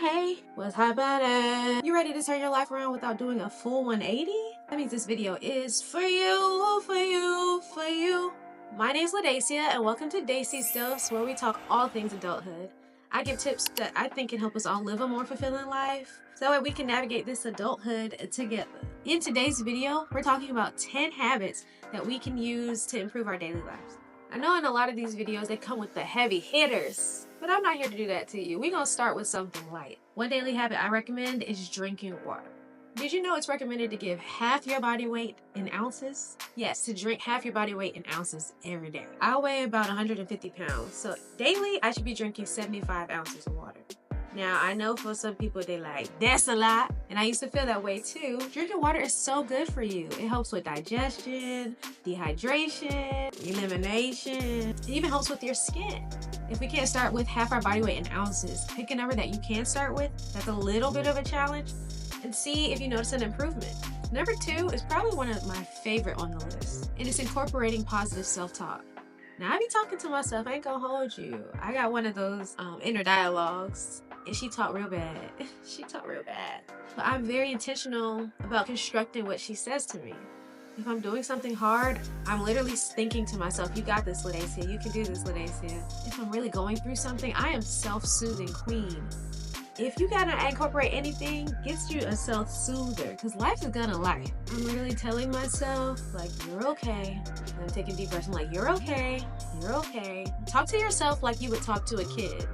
Hey, what's happening? You ready to turn your life around without doing a full 180? That means this video is for you, for you, for you. My name's Dacie, and welcome to Dacie's Dose, where we talk all things adulthood. I give tips that I think can help us all live a more fulfilling life, so that way we can navigate this adulthood together. In today's video, we're talking about 10 habits that we can use to improve our daily lives. I know in a lot of these videos, they come with the heavy hitters, but I'm not here to do that to you. We're gonna start with something light. One daily habit I recommend is drinking water. Did you know it's recommended to give half your body weight in ounces? Yes, to drink half your body weight in ounces every day. I weigh about 150 pounds, so daily I should be drinking 75 ounces of water. Now, I know for some people they like, that's a lot, and I used to feel that way too. Drinking water is so good for you. It helps with digestion, dehydration, elimination. It even helps with your skin. If we can't start with half our body weight in ounces, pick a number that you can start with that's a little bit of a challenge and see if you notice an improvement. Number 2 is probably one of my favorite on the list, and it's incorporating positive self-talk. Now, I be talking to myself, I ain't gonna hold you. I got one of those inner dialogues, and she talked real bad. She talked real bad. But I'm very intentional about constructing what she says to me. If I'm doing something hard, I'm literally thinking to myself, you got this, Dacie. You can do this, Dacie. If I'm really going through something, I am self-soothing queen. If you gotta incorporate anything, get you a self-soother, because life is gonna life. I'm really telling myself, like, you're okay. And I'm taking deep breaths. I'm like, you're okay. You're okay. Talk to yourself like you would talk to a kid.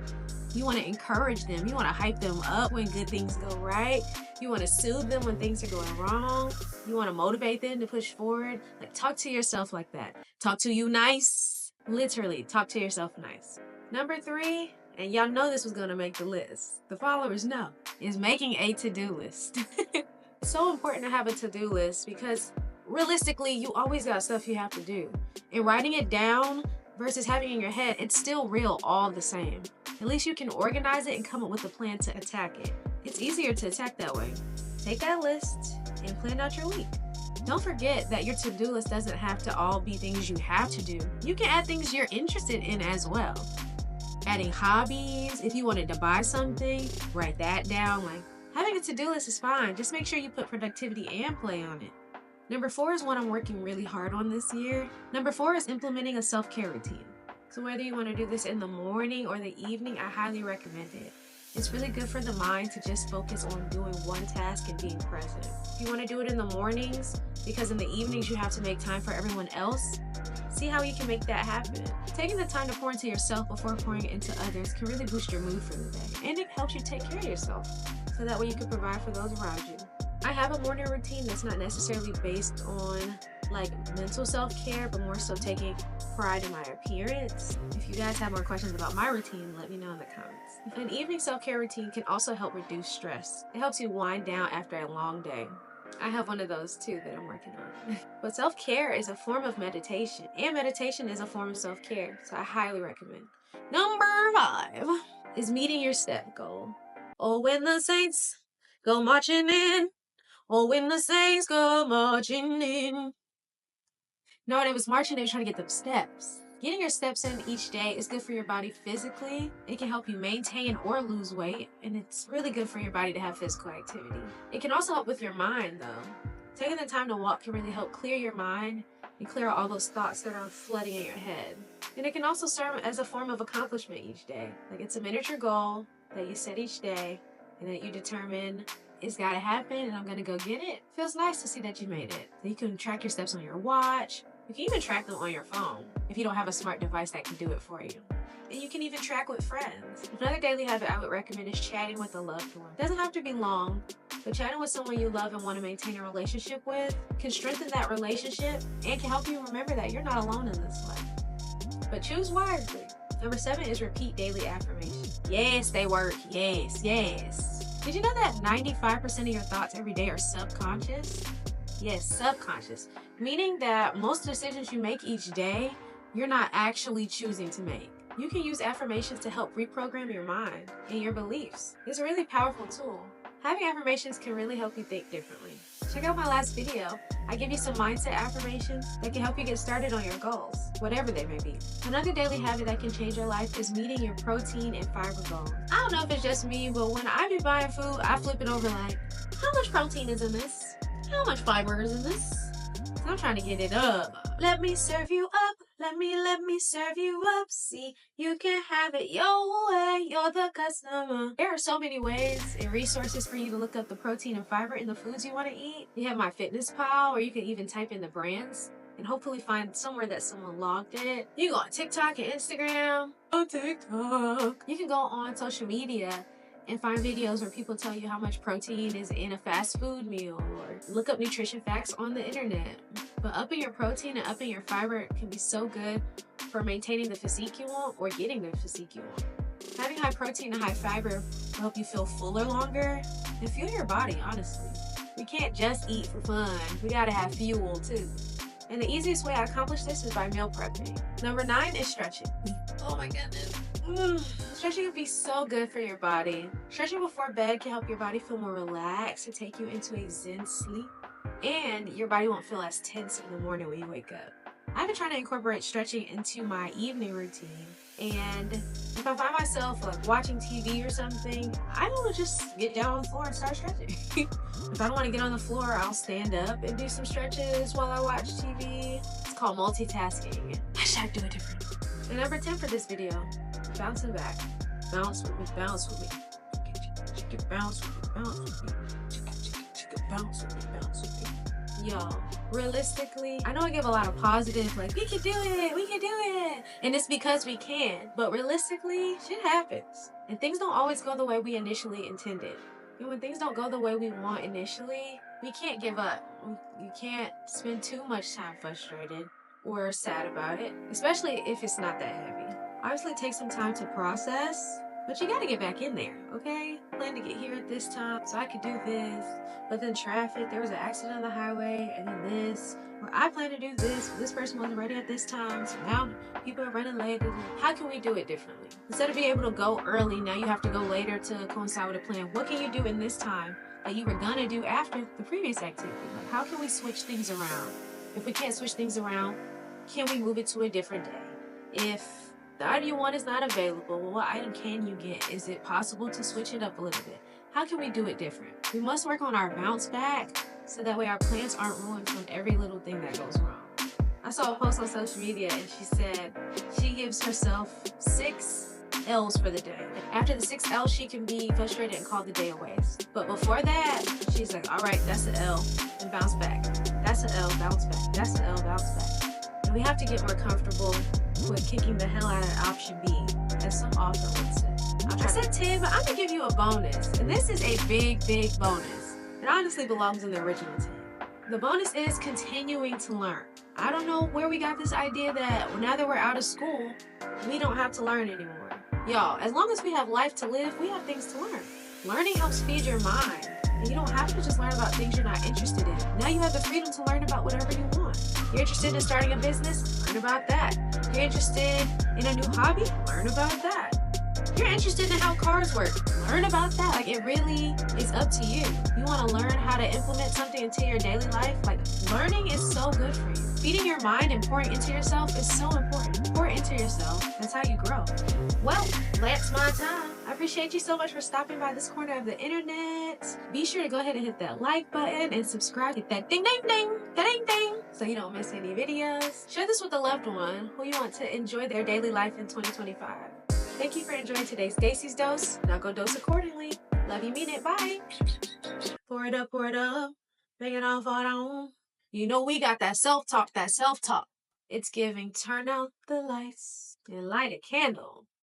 You want to encourage them. You want to hype them up when good things go right. You want to soothe them when things are going wrong. You want to motivate them to push forward. Like, talk to yourself like that. Talk to you nice. Literally, talk to yourself nice. Number 3, and y'all know this was going to make the list. The followers know, is making a to-do list. It's so important to have a to-do list because realistically, you always got stuff you have to do. And writing it down versus having it in your head, it's still real all the same. At least you can organize it and come up with a plan to attack it. It's easier to attack that way. Take that list and plan out your week. Don't forget that your to-do list doesn't have to all be things you have to do. You can add things you're interested in as well. Adding hobbies, if you wanted to buy something, write that down. Like, having a to-do list is fine. Just make sure you put productivity and play on it. Number 4 is what I'm working really hard on this year. Number 4 is implementing a self-care routine. So whether you want to do this in the morning or the evening, I highly recommend it. It's really good for the mind to just focus on doing one task and being present. If you want to do it in the mornings, because in the evenings you have to make time for everyone else, see how you can make that happen. Taking the time to pour into yourself before pouring into others can really boost your mood for the day. And it helps you take care of yourself, so that way you can provide for those around you. I have a morning routine that's not necessarily based on like mental self-care, but more so taking pride in my appearance. If you guys have more questions about my routine, let me know in the comments. An evening self-care routine can also help reduce stress. It helps you wind down after a long day. I have one of those too that I'm working on. But self-care is a form of meditation, and meditation is a form of self-care, so I highly recommend. Number 5 is meeting your step goal. Oh, when the saints go marching in. Oh, when the saints go marching in. No, when it was marching, they were trying to get them steps. Getting your steps in each day is good for your body physically. It can help you maintain or lose weight, and it's really good for your body to have physical activity. It can also help with your mind, though. Taking the time to walk can really help clear your mind and clear all those thoughts that are flooding in your head. And it can also serve as a form of accomplishment each day. Like, it's a miniature goal that you set each day and that you determine it's gotta happen and I'm gonna go get it. Feels nice to see that you made it. So you can track your steps on your watch. You can even track them on your phone if you don't have a smart device that can do it for you. And you can even track with friends. Another daily habit I would recommend is chatting with a loved one. It doesn't have to be long, but chatting with someone you love and want to maintain a relationship with can strengthen that relationship and can help you remember that you're not alone in this life. But choose wisely. Number 7 is repeat daily affirmations. Yes, they work. Yes, yes. Did you know that 95% of your thoughts every day are subconscious? Yes, subconscious. Meaning that most decisions you make each day, you're not actually choosing to make. You can use affirmations to help reprogram your mind and your beliefs. It's a really powerful tool. Having affirmations can really help you think differently. check out my last video. I give you some mindset affirmations that can help you get started on your goals, whatever they may be. Another daily habit that can change your life is meeting your protein and fiber goals. I don't know if it's just me, but when I be buying food, I flip it over like, how much protein is in this? How much fiber is in this? I'm trying to get it up. Let me serve you up. Let me serve you up. See, you can have it your way. You're the customer. There are so many ways and resources for you to look up the protein and fiber in the foods you want to eat. You have MyFitnessPal, or you can even type in the brands and hopefully find somewhere that someone logged it. You can go on TikTok and Instagram. On TikTok. You can go on social media and find videos where people tell you how much protein is in a fast food meal, or look up nutrition facts on the internet. But upping your protein and upping your fiber can be so good for maintaining the physique you want or getting the physique you want. Having high protein and high fiber will help you feel fuller longer and fuel your body, honestly. We can't just eat for fun. We gotta have fuel too. And the easiest way I accomplish this is by meal prepping. Number 9 is stretching. Oh my goodness. Stretching can be so good for your body. Stretching before bed can help your body feel more relaxed and take you into a zen sleep. And your body won't feel as tense in the morning when you wake up. I've been trying to incorporate stretching into my evening routine. And if I find myself like watching TV or something, I don't just get down on the floor and start stretching. If I don't want to get on the floor, I'll stand up and do some stretches while I watch TV. It's called multitasking. I should do it different. And number 10 for this video, bouncing back. Bounce with me, bounce with me. Bounce with me, bounce with me. Bounce with me, bounce with me. Y'all, realistically, I know I give a lot of positive, like, we can do it. And it's because we can. But realistically, shit happens. And things don't always go the way we initially intended. And when things don't go the way we want initially, we can't give up. You can't spend too much time frustrated or sad about it, especially if it's not that heavy. Obviously, it takes some time to process, but you gotta get back in there, okay? I planned to get here at this time so I could do this, but then traffic, there was an accident on the highway, and then this, or I planned to do this, but this person wasn't ready at this time, so now people are running late. How can we do it differently? Instead of being able to go early, now you have to go later to coincide with a plan. What can you do in this time that you were gonna do after the previous activity? Like, how can we switch things around? If we can't switch things around, can we move it to a different day? If the item you want is not available, well, what item can you get? Is it possible to switch it up a little bit? How can we do it different? We must work on our bounce back so that way our plans aren't ruined from every little thing that goes wrong. I saw a post on social media and she said she gives herself 6 L's for the day. After the 6 L's, she can be frustrated and call the day a waste. But before that, she's like, all right, that's an L, and bounce back. That's an L, bounce back. That's an L, bounce back. And we have to get more comfortable with kicking the hell out of option B, as some author would say. I said 10, but I'm gonna give you a bonus. And this is a big bonus. It honestly belongs in the original 10. The bonus is continuing to learn. I don't know where we got this idea that now that we're out of school, we don't have to learn anymore. Y'all, as long as we have life to live, we have things to learn. Learning helps feed your mind. And you don't have to just learn about things you're not interested in. Now you have the freedom to learn about whatever you want. You're interested in starting a business? Learn about that. You're interested in a new hobby? Learn about that. You're interested in how cars work? Learn about that. Like, it really is up to you. You want to learn how to implement something into your daily life? Like, learning is so good for you. Feeding your mind and pouring into yourself is so important. Pour into yourself. That's how you grow. Well, that's my time. I appreciate you so much for stopping by this corner of the internet. Be sure to go ahead and hit that like button and subscribe. Hit that ding ding ding, ding ding, so you don't miss any videos. Share this with a loved one who you want to enjoy their daily life in 2025. Thank you for enjoying today's Dacie's Dose. Now go dose accordingly. Love you, mean it. Bye. Pour it up, bring it on, fall down. You know we got that self-talk, It's giving turn out the lights and light a candle.